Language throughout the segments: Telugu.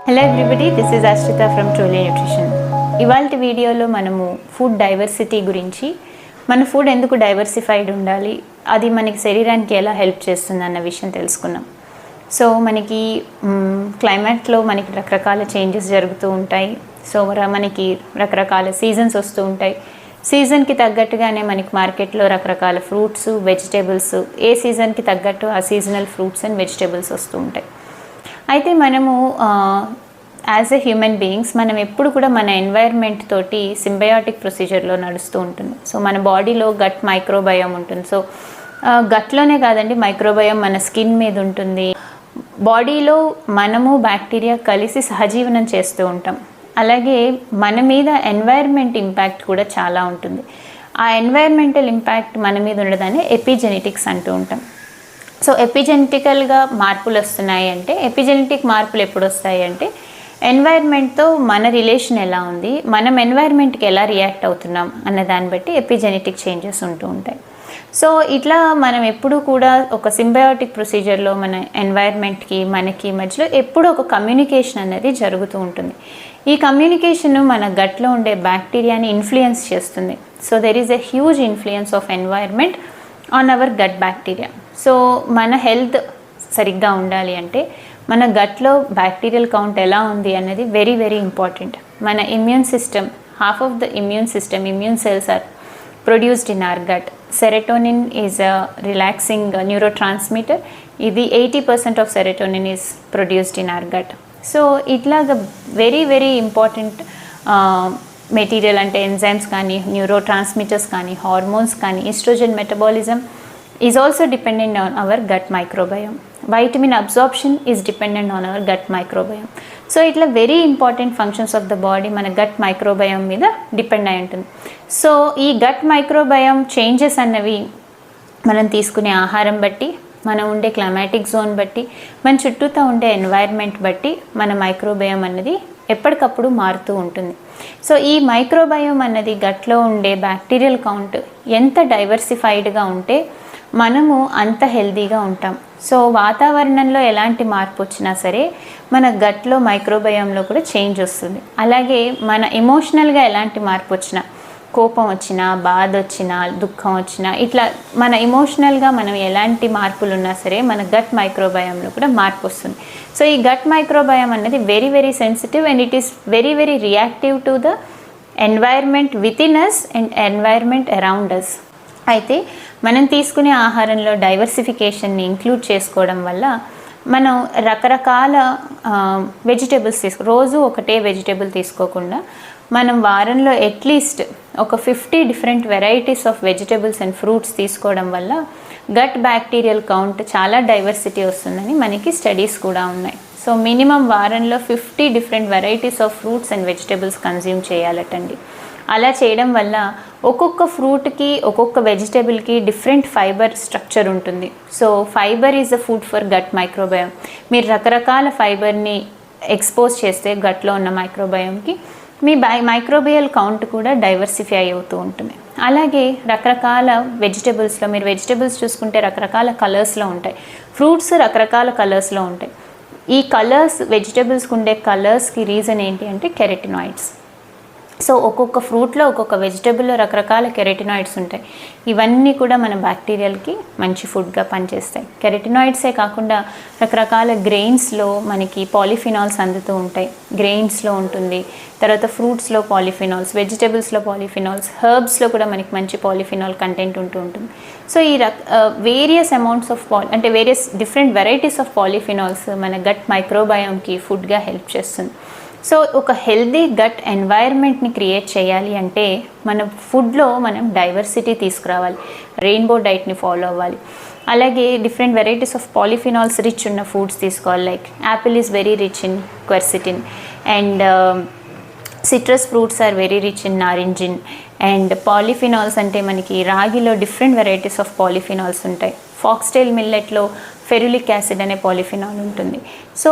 Hello everybody, this is Ashritha from truly nutrition. ఇవాళ వీడియోలో మనము ఫుడ్ డైవర్సిటీ గురించి, మన ఫుడ్ ఎందుకు డైవర్సిఫైడ్ ఉండాలి, అది మనకి శరీరానికి ఎలా హెల్ప్ చేస్తుంది అన్న విషయం తెలుసుకున్నాం. సో మనకి క్లైమేట్లో మనకి రకరకాల చేంజెస్ జరుగుతూ ఉంటాయి. సో మనకి రకరకాల సీజన్స్ వస్తూ ఉంటాయి. సీజన్కి తగ్గట్టుగానే మనకి మార్కెట్లో రకరకాల ఫ్రూట్స్, వెజిటేబుల్స్, ఏ సీజన్కి తగ్గట్టు ఆ సీజనల్ ఫ్రూట్స్ అండ్ వెజిటేబుల్స్ వస్తూ ఉంటాయి. అయితే మనము యాజ్ ఎ హ్యూమన్ బీయింగ్స్ మనం ఎప్పుడు కూడా మన ఎన్వైర్న్మెంట్ తోటి సింబయాటిక్ ప్రొసీజర్లో నడుస్తూ ఉంటుంది. సో మన బాడీలో గట్ మైక్రోబయోమ్ ఉంటుంది. సో గట్లోనే కాదండి, మైక్రోబయోమ్ మన స్కిన్ మీద ఉంటుంది. బాడీలో మనము బ్యాక్టీరియా కలిసి సహజీవనం చేస్తూ ఉంటాం. అలాగే మన మీద ఎన్వైర్న్మెంట్ ఇంపాక్ట్ కూడా చాలా ఉంటుంది. ఆ ఎన్వైర్న్మెంటల్ ఇంపాక్ట్ మన మీద ఉండదాన్ని ఎపిజెనెటిక్స్ అంటూ ఉంటాం. సో ఎపిజెనెటికల్గా మార్పులు వస్తున్నాయి అంటే, ఎపిజెనెటిక్ మార్పులు ఎప్పుడు వస్తాయి అంటే ఎన్వైర్న్మెంట్తో మన రిలేషన్ ఎలా ఉంది, మనం ఎన్వైర్న్మెంట్కి ఎలా రియాక్ట్ అవుతున్నాం అన్న దాన్ని బట్టి ఎపిజెనెటిక్ చేంజెస్ ఉంటూ ఉంటాయి. సో ఇట్లా మనం ఎప్పుడూ కూడా ఒక సింబయాటిక్ ప్రొసీజర్లో మన ఎన్వైర్న్మెంట్కి మనకి మధ్యలో ఎప్పుడూ ఒక కమ్యూనికేషన్ అనేది జరుగుతూ ఉంటుంది. ఈ కమ్యూనికేషన్ మన గట్లో ఉండే బ్యాక్టీరియాని ఇన్ఫ్లుయెన్స్ చేస్తుంది. So there is a huge influence of environment on our gut bacteria. So మన హెల్త్ సరిగ్గా ఉండాలి అంటే మన గట్లో బ్యాక్టీరియల్ కౌంట్ ఎలా ఉంది అన్నది వెరీ వెరీ ఇంపార్టెంట్. మన immune system, half of the immune system, immune cells are produced in our gut. Serotonin is a relaxing neurotransmitter. ఇది 80% of serotonin is produced in our gut. So ఇట్లాగా వెరీ వెరీ ఇంపార్టెంట్ మెటీరియల్ అంటే ఎంజైమ్స్ కానీ, న్యూరో ట్రాన్స్మిటర్స్ కానీ, హార్మోన్స్ కానీ, oestrogen metabolism is also dependent on our gut microbiome. Vitamin absorption is dependent on our gut microbiome. So itla very important functions of the body మన gut microbiome మీద డిపెండ్ అయి ఉంటుంది. సో ఈ gut microbiome చేంజెస్ అన్నవి మనం తీసుకునే ఆహారం బట్టి, మనం ఉండే క్లైమాటిక్ జోన్ బట్టి, మన చుట్టూతో ఉండే ఎన్వైర్న్మెంట్ బట్టి మన మైక్రోబయోమ్ అన్నది ఎప్పటికప్పుడు మారుతూ ఉంటుంది. సో ఈ మైక్రోబయోమ్ అన్నది గట్లో ఉండే బ్యాక్టీరియల్ కౌంట్ ఎంత డైవర్సిఫైడ్గా ఉంటే మనము అంత హెల్తీగా ఉంటాం. సో వాతావరణంలో ఎలాంటి మార్పు వచ్చినా సరే మన గట్లో మైక్రోబయోమ్లో కూడా చేంజ్ వస్తుంది. అలాగే మన ఎమోషనల్గా ఎలాంటి మార్పు వచ్చినా, కోపం వచ్చినా, బాధ వచ్చినా, దుఃఖం వచ్చినా, ఇట్లా మన ఎమోషనల్గా మనం ఎలాంటి మార్పులు ఉన్నా సరే మన గట్ మైక్రోబయోమ్లో కూడా మార్పు వస్తుంది. సో ఈ గట్ మైక్రోబయోమ్ అనేది very very sensitive and it is very very reactive to the environment within us and environment around us. అయితే మనం తీసుకునే ఆహారంలో డైవర్సిఫికేషన్ని ఇంక్లూడ్ చేసుకోవడం వల్ల మనం రకరకాల వెజిటేబుల్స్ రోజు ఒకటే వెజిటేబుల్ తీసుకోకుండా మనం వారంలో అట్లీస్ట్ ఒక 50 different varieties of vegetables and fruits తీసుకోవడం వల్ల గట్ బ్యాక్టీరియల్ కౌంట్ చాలా డైవర్సిటీ వస్తుందని మనకి స్టడీస్ కూడా ఉన్నాయి. సో మినిమం వారంలో 50 different varieties of fruits and vegetables consume చేయాలటండి. అలా చేయడం వల్ల ఒక్కొక్క ఫ్రూట్కి, ఒక్కొక్క వెజిటేబుల్కి డిఫరెంట్ ఫైబర్ స్ట్రక్చర్ ఉంటుంది. So fiber is a food for gut microbiome. మీరు రకరకాల ఫైబర్ని ఎక్స్పోజ్ చేస్తే గట్లో ఉన్న మైక్రోబయోమ్కి మీ మైక్రోబియల్ కౌంట్ కూడా డైవర్సిఫై అవుతూ ఉంటుంది. అలాగే రకరకాల వెజిటేబుల్స్లో, మీరు వెజిటేబుల్స్ చూసుకుంటే రకరకాల కలర్స్లో ఉంటాయి, ఫ్రూట్స్ రకరకాల కలర్స్లో ఉంటాయి. ఈ కలర్స్, వెజిటేబుల్స్కి ఉండే కలర్స్కి రీజన్ ఏంటి అంటే కెరటినాయిడ్స్. సో ఒక్కొక్క ఫ్రూట్లో, ఒక్కొక్క వెజిటేబుల్లో రకరకాల కెరటినాయిడ్స్ ఉంటాయి. ఇవన్నీ కూడా మన బ్యాక్టీరియాలకి మంచి ఫుడ్గా పనిచేస్తాయి. కెరటినాయిడ్సే కాకుండా రకరకాల గ్రెయిన్స్లో మనకి పాలిఫినాల్స్ అందుతూ ఉంటాయి. గ్రెయిన్స్లో ఉంటుంది, తర్వాత ఫ్రూట్స్లో పాలిఫినాల్స్, వెజిటేబుల్స్లో పాలిఫినాల్స్, హర్బ్స్లో కూడా మనకి మంచి పాలిఫినాల్ కంటెంట్ ఉంటూ ఉంటుంది. సో ఈ వేరియస్ అమౌంట్స్ ఆఫ్ అంటే various different varieties of polyphenols మన గట్ మైక్రోబయోమ్కి ఫుడ్గా హెల్ప్ చేస్తుంది. సో ఒక హెల్దీ గట్ ఎన్వైర్న్మెంట్ని క్రియేట్ చేయాలి అంటే మన ఫుడ్లో మనం డైవర్సిటీ తీసుకురావాలి, రెయిన్బో డైట్ని ఫాలో అవ్వాలి. అలాగే different varieties of polyphenols rich ఉన్న ఫుడ్స్ తీసుకోవాలి. Like apple is very rich in quercetin and citrus fruits are very rich in naringin. And polyphenols అంటే మనకి రాగిలో డిఫరెంట్ వెరైటీస్ ఆఫ్ పాలిఫినాల్స్ ఉంటాయి. ఫాక్స్టైల్ మిల్లెట్లో ఫెరులిక్ యాసిడ్ అనే పాలిఫినాల్ ఉంటుంది. సో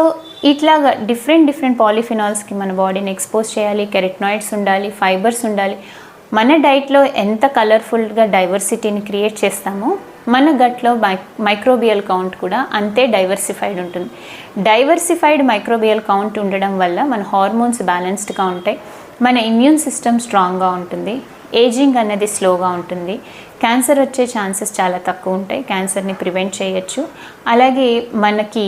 ఇట్లాగా డిఫరెంట్ పాలిఫినాల్స్కి మన బాడీని ఎక్స్పోజ్ చేయాలి. కెరటినాయిడ్స్ ఉండాలి, ఫైబర్స్ ఉండాలి. మన డైట్లో ఎంత కలర్ఫుల్గా డైవర్సిటీని క్రియేట్ చేస్తామో మన గట్లో మైక్రోబియల్ కౌంట్ కూడా అంతే డైవర్సిఫైడ్ ఉంటుంది. డైవర్సిఫైడ్ మైక్రోబియల్ కౌంట్ ఉండడం వల్ల మన హార్మోన్స్ బ్యాలెన్స్డ్గా ఉంటాయి, మన ఇమ్యూన్ సిస్టమ్ స్ట్రాంగ్గా ఉంటుంది, ఏజింగ్ అనేది స్లోగా ఉంటుంది, క్యాన్సర్ వచ్చే ఛాన్సెస్ చాలా తక్కువ ఉంటాయి, క్యాన్సర్ని ప్రివెంట్ చేయొచ్చు. అలాగే మనకి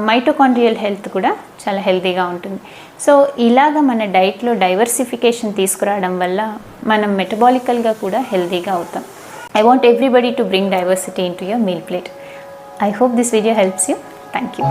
మైటోకాండ్రియల్ హెల్త్ కూడా చాలా హెల్తీగా ఉంటుంది. సో ఇలాగ మన డైట్లో డైవర్సిఫికేషన్ తీసుకురావడం వల్ల మనం మెటబాలికల్గా కూడా హెల్తీగా అవుతాం. I want everybody to bring diversity into your meal plate. I hope this video helps you. Thank you.